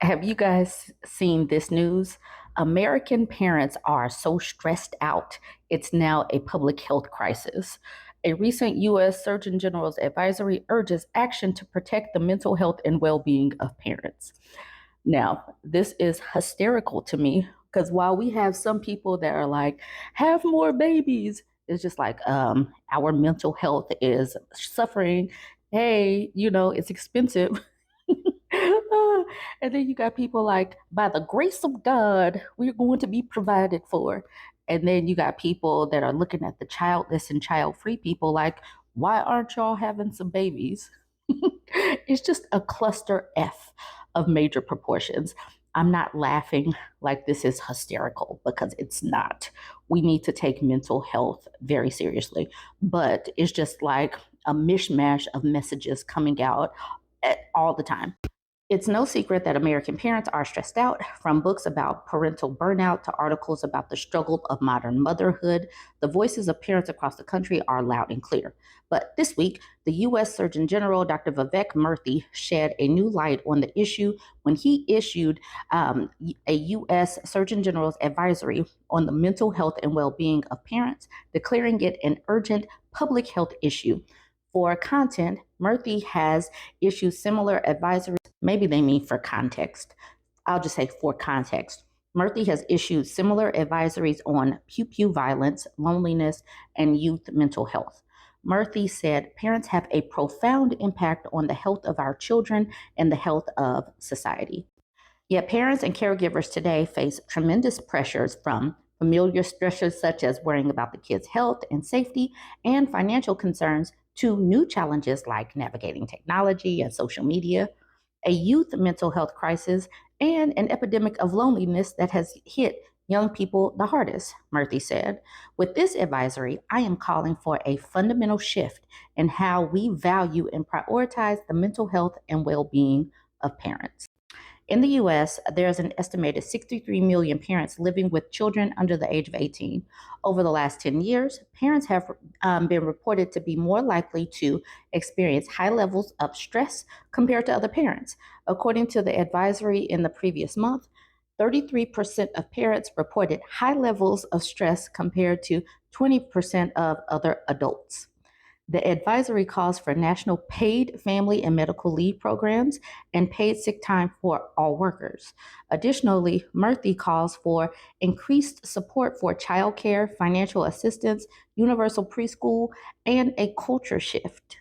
Have you guys seen this news? American parents are so stressed out, it's now a public health crisis. A recent U.S. Surgeon General's advisory urges action to protect the mental health and well being of parents. Now, this is hysterical to me because while we have some people that are like, have more babies, it's just like, our mental health is suffering. Hey, it's expensive. And then you got people like, by the grace of God, we're going to be provided for. And then you got people that are looking at the childless and child free people like, why aren't y'all having some babies? It's just a cluster F of major proportions. I'm not laughing like this is hysterical because it's not. We need to take mental health very seriously, but it's just like a mishmash of messages coming out all the time. It's no secret that American parents are stressed out, from books about parental burnout to articles about the struggle of modern motherhood. The voices of parents across the country are loud and clear. But this week, the U.S. Surgeon General, Dr. Vivek Murthy, shed a new light on the issue when he issued a U.S. Surgeon General's advisory on the mental health and well being of parents, declaring it an urgent public health issue. For content, Murthy has issued similar advisories. Maybe they mean for context. I'll just say for context. Murthy has issued similar advisories on pew violence, loneliness, and youth mental health. Murthy said parents have a profound impact on the health of our children and the health of society. Yet parents and caregivers today face tremendous pressures from familiar stressors such as worrying about the kids' health and safety and financial concerns to new challenges like navigating technology and social media, a youth mental health crisis, and an epidemic of loneliness that has hit young people the hardest, Murthy said. With this advisory, I am calling for a fundamental shift in how we value and prioritize the mental health and well being of parents. In the US, there's an estimated 63 million parents living with children under the age of 18. Over the last 10 years, parents have been reported to be more likely to experience high levels of stress compared to other parents. According to the advisory in the previous month, 33% of parents reported high levels of stress compared to 20% of other adults. The advisory calls for national paid family and medical leave programs and paid sick time for all workers. Additionally, Murthy calls for increased support for childcare, financial assistance, universal preschool, and a culture shift.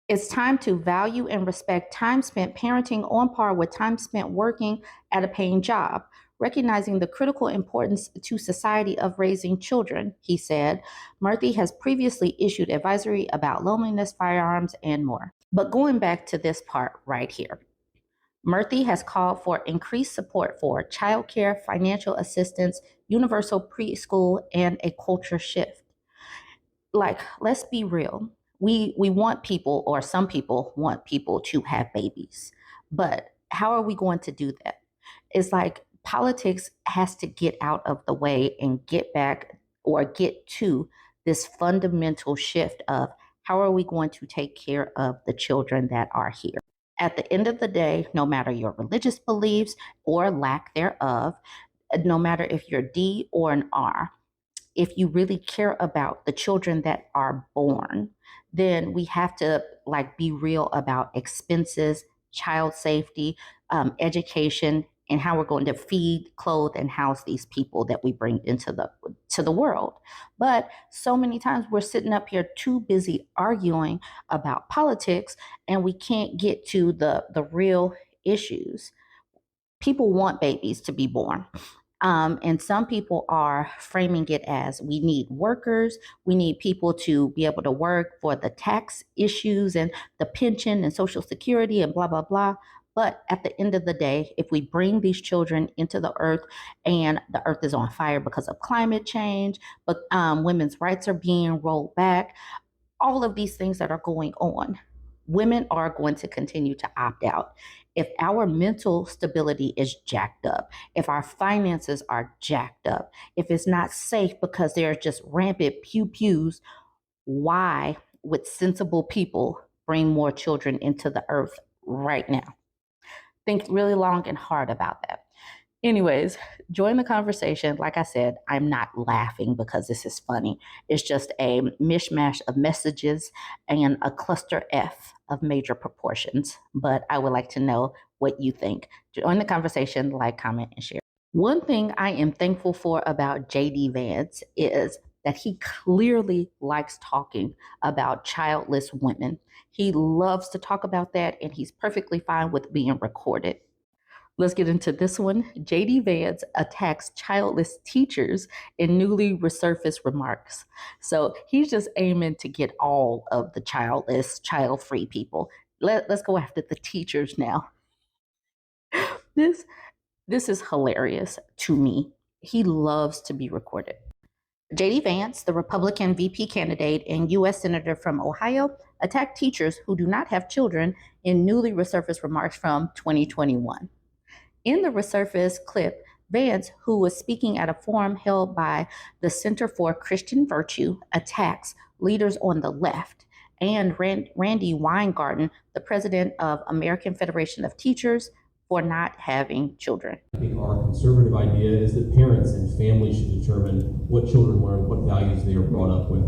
It's time to value and respect time spent parenting on par with time spent working at a paying job, recognizing the critical importance to society of raising children, he said. Murthy has previously issued advisory about loneliness, firearms, and more. But going back to this part right here, Murthy has called for increased support for childcare, financial assistance, universal preschool, and a culture shift. Like, let's be real. We want people, or some people want people to have babies. But how are we going to do that? It's like politics has to get out of the way and get back or get to this fundamental shift of how are we going to take care of the children that are here. At the end of the day, no matter your religious beliefs or lack thereof, no matter if you're D or an R, if you really care about the children that are born, then we have to like be real about expenses, child safety, education, and how we're going to feed, clothe, and house these people that we bring into the world. But so many times we're sitting up here too busy arguing about politics, and we can't get to the real issues. People want babies to be born. And some people are framing it as we need workers, we need people to be able to work for the tax issues and the pension and Social Security and blah, blah, blah. But at the end of the day, if we bring these children into the earth and the earth is on fire because of climate change, but women's rights are being rolled back, all of these things that are going on, women are going to continue to opt out. If our mental stability is jacked up, if our finances are jacked up, if it's not safe because there's just rampant pews, why would sensible people bring more children into the earth right now? think really long and hard about that. Anyways, join the conversation. Like I said, I'm not laughing because this is funny. It's just a mishmash of messages and a cluster F of major proportions. But I would like to know what you think. Join the conversation, like, comment, and share. One thing I am thankful for about JD Vance is that he clearly likes talking about childless women. He loves to talk about that, and he's perfectly fine with being recorded. Let's get into this one. JD Vance attacks childless teachers in newly resurfaced remarks. So he's just aiming to get all of the childless, child free people. Let's go after the teachers now. This this is hilarious to me. He loves to be recorded. JD Vance, the Republican VP candidate and U.S. Senator from Ohio, attacked teachers who do not have children in newly resurfaced remarks from 2021. In the resurfaced clip, Vance, who was speaking at a forum held by the Center for Christian Virtue, attacks leaders on the left and Randy Weingarten, the president of American Federation of Teachers, for not having children. I think our conservative idea is that parents and families should determine what children learn, what values they are brought up with.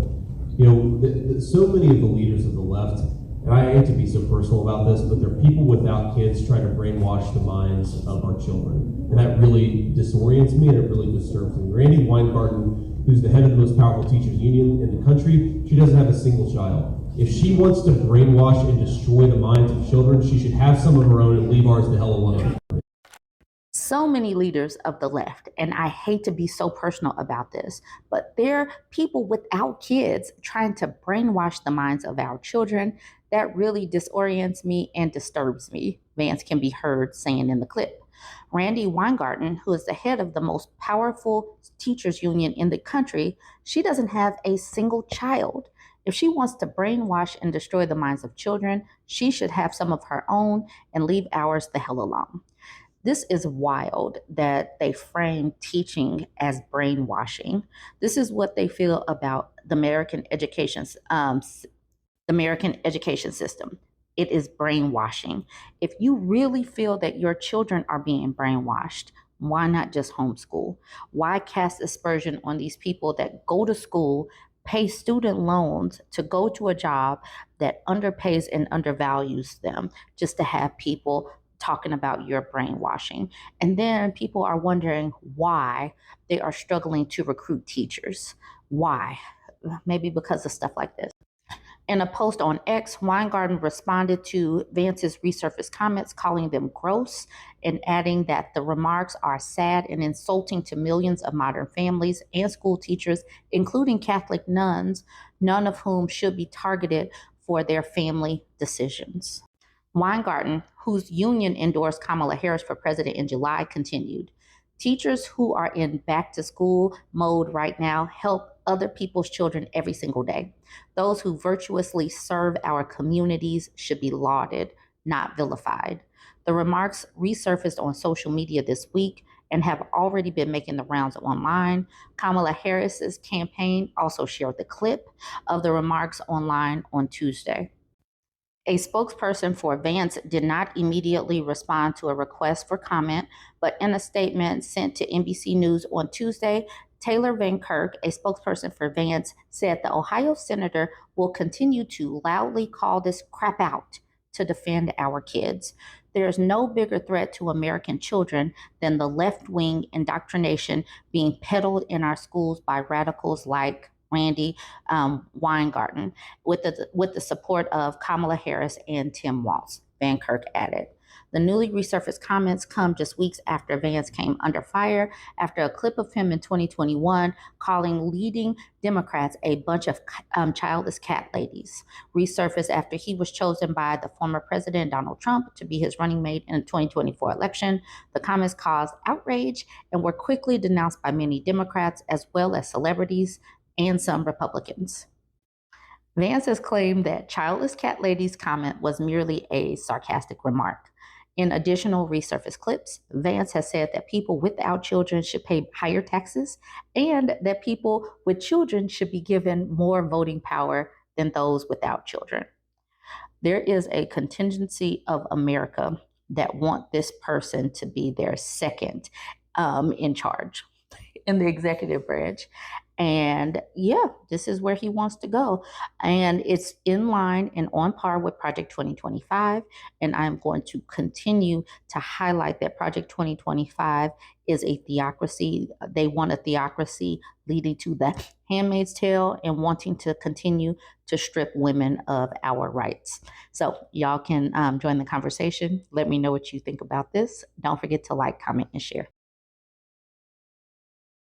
You know, so many of the leaders of the left, and I hate to be so personal about this, but they're people without kids trying to brainwash the minds of our children. And that really disorients me and it really disturbs me. Randy Weingarten, who's the head of the most powerful teachers union in the country, she doesn't have a single child. If she wants to brainwash and destroy the minds of children, she should have some of her own and leave ours the hell alone. So many leaders of the left, and I hate to be so personal about this, but they're people without kids trying to brainwash the minds of our children. That really disorients me and disturbs me, Vance can be heard saying in the clip. Randy Weingarten, who is the head of the most powerful teachers union in the country, she doesn't have a single child. If she wants to brainwash and destroy the minds of children, she should have some of her own and leave ours the hell alone. This is wild that they frame teaching as brainwashing. This is what they feel about the American education system. It is brainwashing. If you really feel that your children are being brainwashed, why not just homeschool? Why cast aspersion on these people that go to school, pay student loans to go to a job that underpays and undervalues them just to have people talking about your brainwashing? And then people are wondering why they are struggling to recruit teachers. Why? Maybe because of stuff like this. In a post on X, Weingarten responded to Vance's resurfaced comments, calling them gross and adding that the remarks are sad and insulting to millions of modern families and school teachers, including Catholic nuns, none of whom should be targeted for their family decisions. Weingarten, whose union endorsed Kamala Harris for president in July, continued, teachers who are in back to school mode right now help other people's children every single day. Those who virtuously serve our communities should be lauded, not vilified. The remarks resurfaced on social media this week and have already been making the rounds online. Kamala Harris's campaign also shared the clip of the remarks online on Tuesday. A spokesperson for Vance did not immediately respond to a request for comment, but in a statement sent to NBC News on Tuesday, Taylor Van Kirk, a spokesperson for Vance, said the Ohio senator will continue to loudly call this crap out to defend our kids. There is no bigger threat to American children than the left-wing indoctrination being peddled in our schools by radicals like Randy Weingarten, with the support of Kamala Harris and Tim Walz, Van Kirk added. The newly resurfaced comments come just weeks after Vance came under fire after a clip of him in 2021 calling leading Democrats a bunch of childless cat ladies resurfaced after he was chosen by the former president Donald Trump to be his running mate in the 2024 election. The comments caused outrage and were quickly denounced by many Democrats as well as celebrities and some Republicans. Vance has claimed that childless cat lady's comment was merely a sarcastic remark. In additional resurfaced clips, Vance has said that people without children should pay higher taxes and that people with children should be given more voting power than those without children. There is a contingency of America that want this person to be their second in charge in the executive branch. And yeah, this is where he wants to go. And it's in line and on par with Project 2025. And I'm going to continue to highlight that Project 2025 is a theocracy. They want a theocracy leading to the Handmaid's Tale and wanting to continue to strip women of our rights. So, y'all can join the conversation. Let me know what you think about this. Don't forget to like, comment, and share.